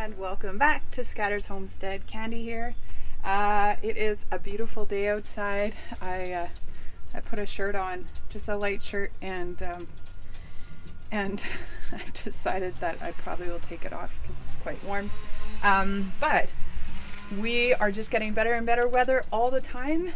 and welcome back to Scatters Homestead. Candy here. It is a beautiful day outside. I put a shirt on, just a light shirt, and I've decided that I probably will take it off because it's quite warm. But we are just getting better and better weather all the time.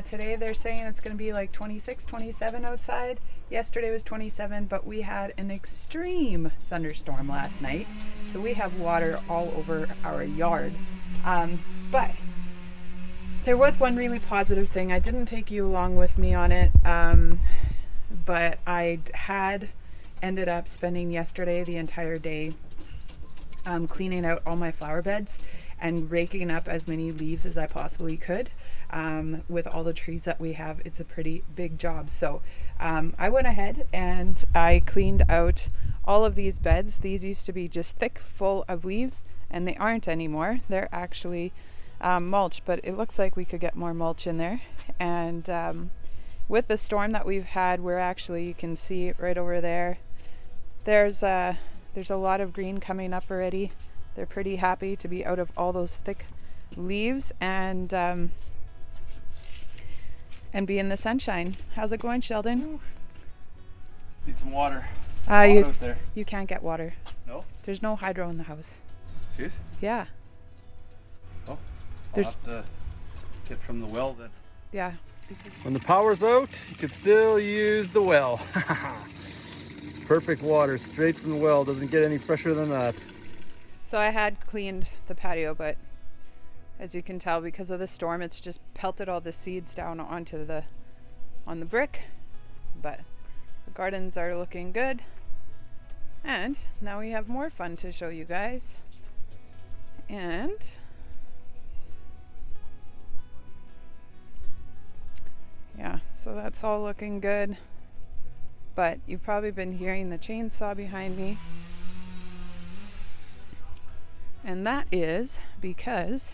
Today they're saying it's going to be like 26, 27 outside. Yesterday was 27, but we had an extreme thunderstorm last night. So we have water all over our yard. But there was one really positive thing. I didn't take you along with me on it, but I had ended up spending yesterday the entire day cleaning out all my flower beds and raking up as many leaves as I possibly could. With all the trees that we have, it's a pretty big job. So I went ahead and I cleaned out all of these beds. These used to be just thick, full of leaves, and they aren't anymore. They're actually mulch, but it looks like we could get more mulch in there. And with the storm that we've had, we're actually, you can see it right over there, there's a lot of green coming up already. They're pretty happy to be out of all those thick leaves and be in the sunshine. How's it going, Sheldon? Need some water. Out there. You can't get water. No? There's no hydro in the house. Serious? Yeah. Oh, I'll have to get from the well then. Yeah. When the power's out, you can still use the well. It's perfect water, straight from the well. Doesn't get any fresher than that. So I had cleaned the patio, but as you can tell, because of the storm, it's just pelted all the seeds down on the brick. But the gardens are looking good. And now we have more fun to show you guys. And yeah, so that's all looking good. But you've probably been hearing the chainsaw behind me. And that is because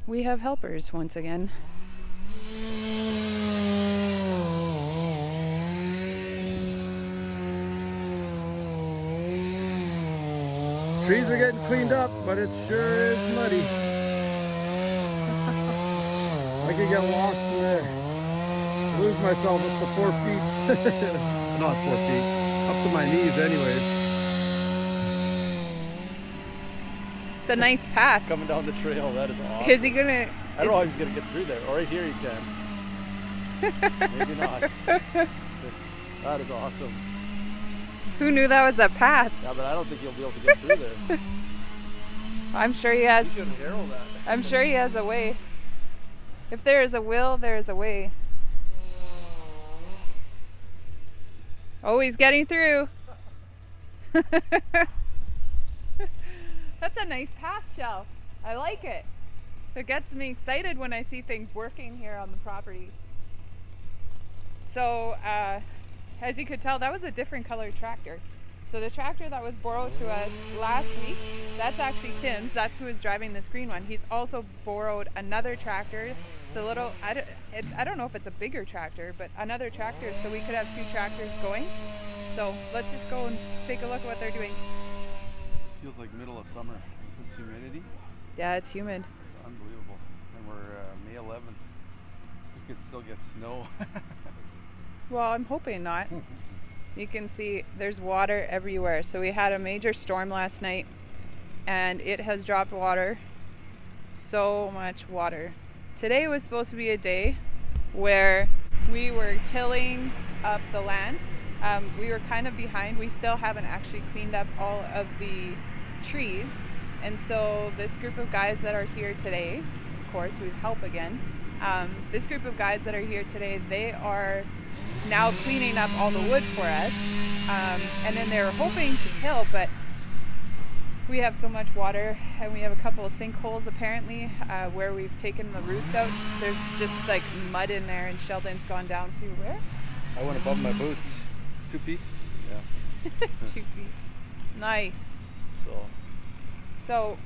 we have helpers once again. Trees are getting cleaned up, but it sure is muddy. I could get lost in there. Lose myself up to 4 feet. Not 4 feet. Up to my knees anyways. It's a nice path. Coming down the trail, that is awesome. Is he gonna? I don't know how he's gonna get through there. Or right here he can. Maybe not. That is awesome. Who knew that was a path? Yeah, but I don't think he'll be able to get through there. I'm sure he has. You shouldn't herald that. I'm sure he has a way. If there is a will, there is a way. Oh, he's getting through. That's a nice path, Shell. I like it. It gets me excited when I see things working here on the property. So, as you could tell, that was a different colored tractor. So the tractor that was borrowed to us last week, that's actually Tim's. That's who is driving this green one. He's also borrowed another tractor. It's a little, I don't know if it's a bigger tractor, but another tractor, so we could have 2 tractors going. So let's just go and take a look at what they're doing. Feels like middle of summer with this humidity. Yeah, it's humid. It's unbelievable. And we're May 11th. We could still get snow. Well, I'm hoping not. You can see there's water everywhere. So we had a major storm last night and it has dropped water. So much water. Today was supposed to be a day where we were tilling up the land. We were kind of behind. We still haven't actually cleaned up all of the trees. And so this group of guys that are here today, of course, we've helped again. This group of guys that are here today, they are now cleaning up all the wood for us. And then they're hoping to till, but we have so much water and we have a couple of sinkholes apparently where we've taken the roots out. There's just like mud in there, and Sheldon's gone down to where? I went above my boots. 2 feet? Yeah. 2 feet. Nice. So,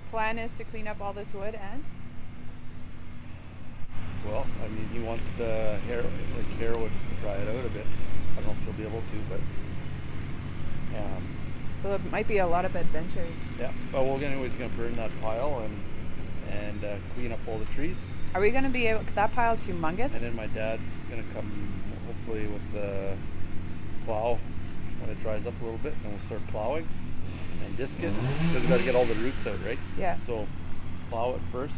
plan is to clean up all this wood and? Well, I mean, he wants to harrow it just to dry it out a bit. I don't know if he'll be able to, but So it might be a lot of adventures. Yeah. But we're anyways gonna burn that pile and clean up all the trees. Are we gonna be able? That pile's humongous. And then my dad's gonna come hopefully with the plow when it dries up a little bit, and we'll start plowing and disc it because we got to get all the roots out, right? Yeah. So plow it first,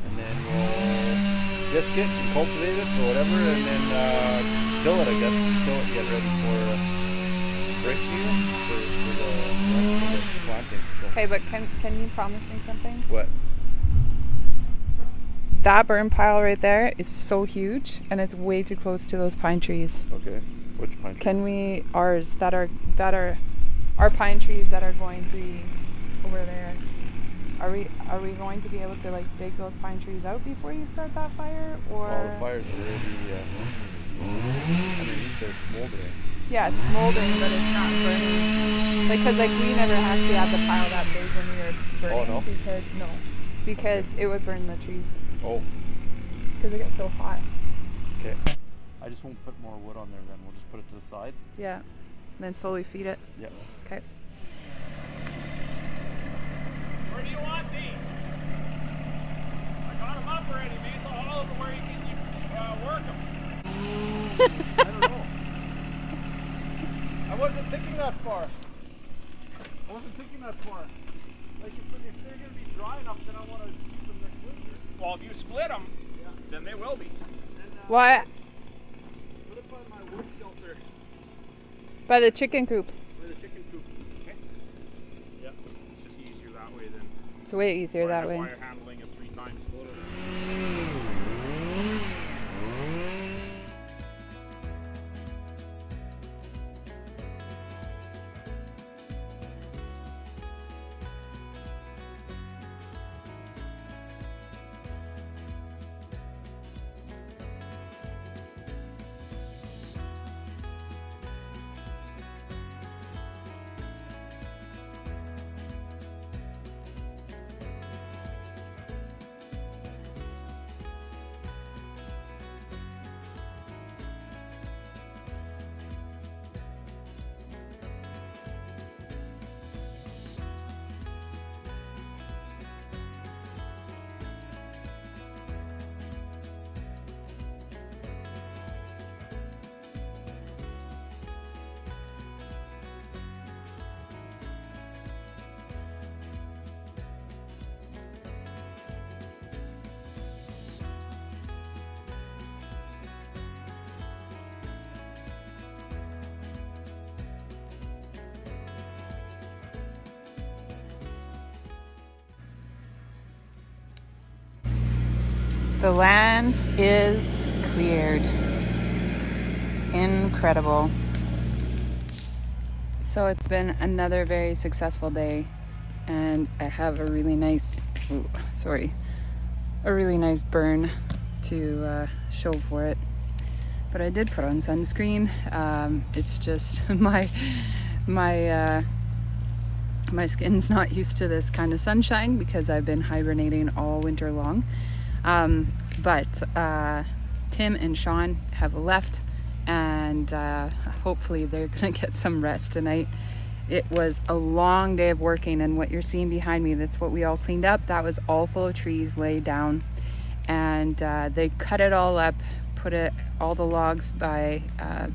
and then we'll disc it and cultivate it or whatever, and then till it, I guess, till it, get ready for break season for the planting. So. Okay, but can you promise me something? What? That burn pile right there is so huge, and it's way too close to those pine trees. Okay. Which pine trees? Can we ours that are our pine trees that are going to be over there? Are we going to be able to like dig those pine trees out before you start that fire, or? All the fires are already underneath. They're smoldering. Yeah, it's smoldering, but it's not burning. Like, cause like we never actually had the pile that big when we were burning. Oh, no? Because it would burn the trees. Oh. Because it gets so hot. Okay. I just won't put more wood on there then. We'll just put it to the side. Yeah. And then slowly feed it. Yeah. Okay. Where do you want these? I got them up already, man. So all of them where you can work them. I don't know. I wasn't thinking that far. Like if they're gonna be dry enough, then I want to use them next winter. Well, if you split them, then they will be. And, What? Put it by my wood shelter, By the chicken coop. by the chicken coop. Okay. Yeah, it's just easier that way than It's way easier that way. wire handling it 3 times. The land is cleared. Incredible. So it's been another very successful day, and I have a really nice, a really nice burn to show for it. But I did put on sunscreen. It's just my skin's not used to this kind of sunshine because I've been hibernating all winter long. But Tim and Sean have left, and hopefully they're gonna get some rest tonight. It was a long day of working, and what you're seeing behind me, that's what we all cleaned up. That was all full of trees laid down, and they cut it all up, put all the logs by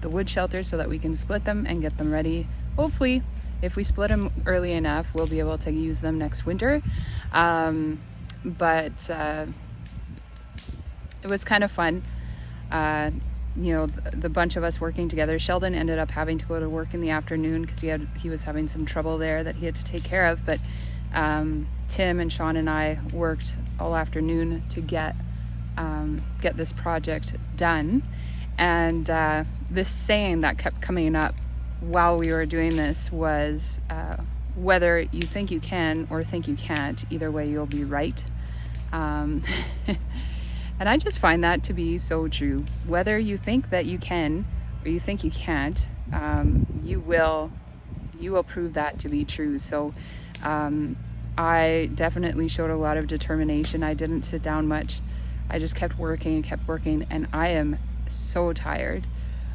the wood shelter so that we can split them and get them ready. Hopefully, if we split them early enough, we'll be able to use them next winter. But it was kind of fun. You know, the bunch of us working together. Sheldon ended up having to go to work in the afternoon because he was having some trouble there that he had to take care of. But Tim and Sean and I worked all afternoon to get this project done. And this saying that kept coming up while we were doing this was, whether you think you can or think you can't, either way you'll be right. And I just find that to be so true. Whether you think that you can or you think you can't, you will prove that to be true. So I definitely showed a lot of determination. I didn't sit down much. I just kept working, and I am so tired.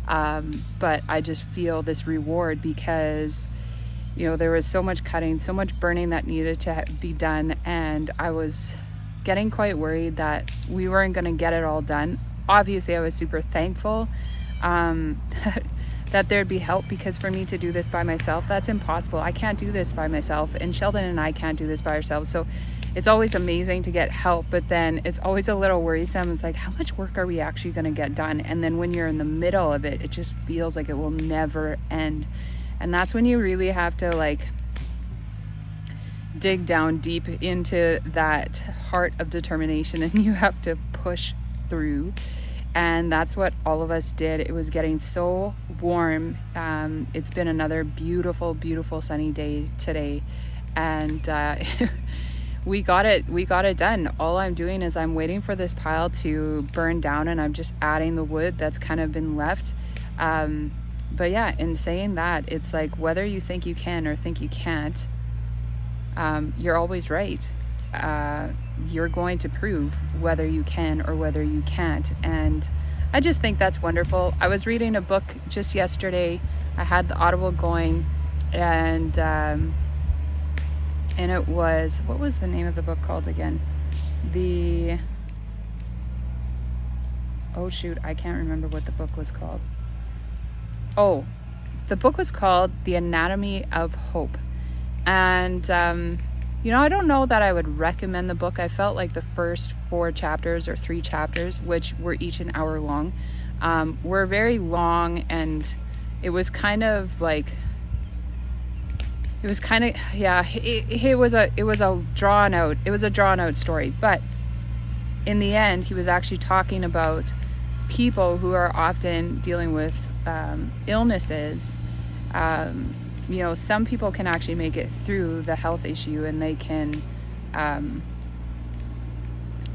But I just feel this reward because, You know, there was so much cutting, so much burning that needed to be done, and I was getting quite worried that we weren't going to get it all done. Obviously, I was super thankful that there'd be help, because for me to do this by myself, that's impossible. I can't do this by myself, and Sheldon and I can't do this by ourselves. So it's always amazing to get help, but then it's always a little worrisome. It's like, how much work are we actually going to get done? And then when you're in the middle of it, it just feels like it will never end. And that's when you really have to like dig down deep into that heart of determination, and you have to push through. And that's what all of us did. It was getting so warm. It's been another beautiful, beautiful sunny day today, and we got it done. All I'm doing is I'm waiting for this pile to burn down, and I'm just adding the wood that's kind of been left. But yeah, in saying that, it's like, whether you think you can or think you can't, you're always right. You're going to prove whether you can or whether you can't. And I just think that's wonderful. I was reading a book just yesterday. I had the Audible going, and it was, what was the name of the book called again? Oh shoot, I can't remember what the book was called. Oh, the book was called The Anatomy of Hope. And you know, I don't know that I would recommend the book. I felt like the first 4 chapters or 3 chapters, which were each an hour long, were very long, and it was kind of like, it was a drawn out story. But in the end, he was actually talking about people who are often dealing with illnesses. You know, some people can actually make it through the health issue, and they can, and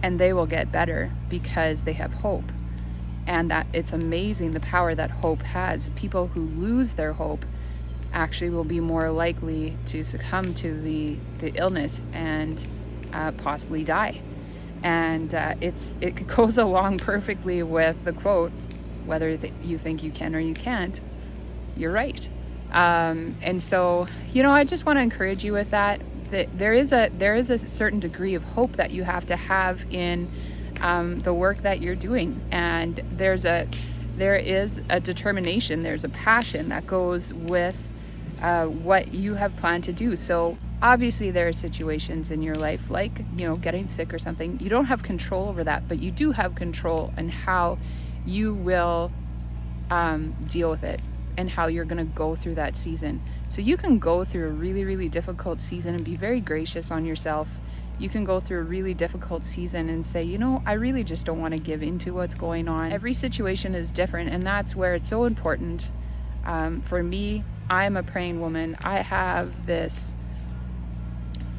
they will get better because they have hope. And that it's amazing the power that hope has. People who lose their hope actually will be more likely to succumb to the illness and possibly die. And it goes along perfectly with the quote, whether you think you can or you can't, you're right. And so, you know, I just want to encourage you with that there is a certain degree of hope that you have to have in the work that you're doing. And there is a determination, there's a passion that goes with what you have planned to do. So obviously there are situations in your life, like, you know, getting sick or something. You don't have control over that, but you do have control in how you will deal with it and how you're going to go through that season. So you can go through a really, really difficult season and be very gracious on yourself. You can go through a really difficult season and say, you know, I really just don't want to give into what's going on. Every situation is different, and that's where it's so important. For me, I'm a praying woman. I have this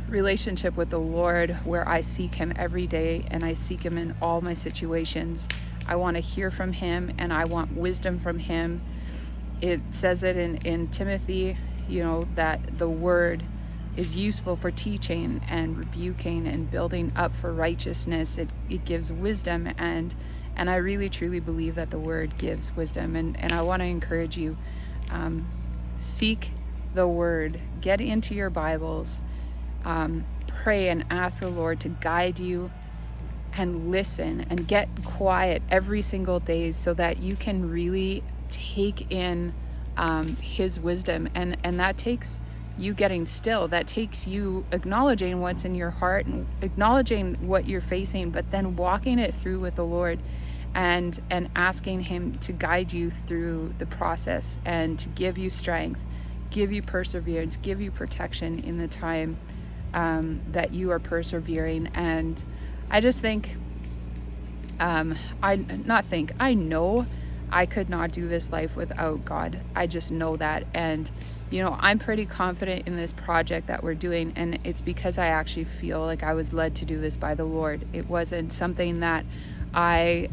relationship with the Lord where I seek Him every day, and I seek Him in all my situations. I want to hear from Him, and I want wisdom from Him. It says it in Timothy, you know, that the word is useful for teaching and rebuking and building up for righteousness. It gives wisdom, and I really truly believe that the word gives wisdom. And I want to encourage you, seek the word, get into your Bibles, pray and ask the Lord to guide you, and listen and get quiet every single day so that you can really take in His wisdom. And that takes you getting still. That takes you acknowledging what's in your heart and acknowledging what you're facing, but then walking it through with the Lord and asking Him to guide you through the process and to give you strength, give you perseverance, give you protection in the time that you are persevering. And I just think, I know I could not do this life without God. I just know that. And, you know, I'm pretty confident in this project that we're doing, and it's because I actually feel like I was led to do this by the Lord. It wasn't something that I,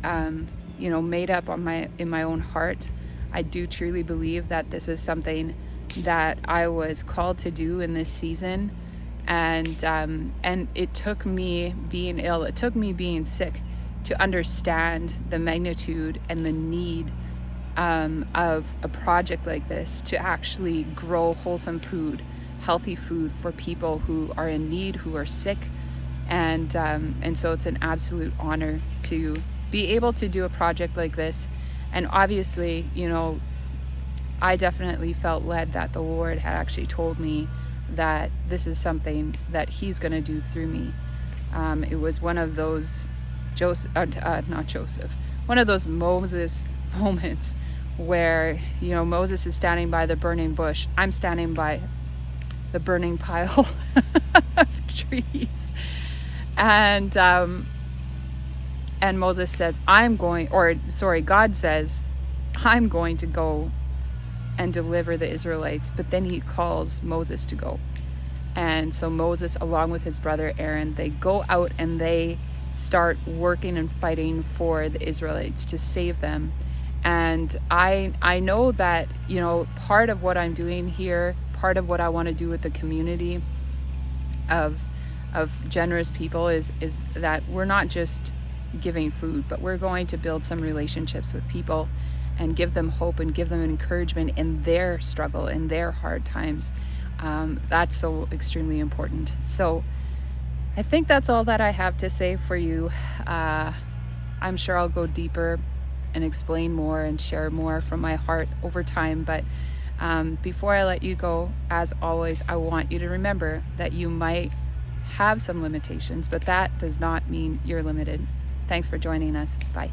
you know, made up in my own heart. I do truly believe that this is something that I was called to do in this season. And it took me being ill, it took me being sick to understand the magnitude and the need of a project like this to actually grow wholesome food healthy food for people who are in need, who are sick. And so it's an absolute honor to be able to do a project like this. And obviously, you know, I definitely felt led that the Lord had actually told me that this is something that he's going to do through me. It was one of those one of those Moses moments where, you know, Moses is standing by the burning bush. I'm standing by the burning pile of trees. And Moses says, God says, I'm going to go and deliver the Israelites. But then he calls Moses to go. And so Moses, along with his brother Aaron, they go out and they start working and fighting for the Israelites to save them. And I know that, you know, part of what I'm doing here, part of what I want to do with the community of generous people is that we're not just giving food, but we're going to build some relationships with people and give them hope and give them encouragement in their struggle, in their hard times. That's so extremely important. So I think that's all that I have to say for you. I'm sure I'll go deeper and explain more and share more from my heart over time. But before I let you go, as always, I want you to remember that you might have some limitations, but that does not mean you're limited. Thanks for joining us. Bye.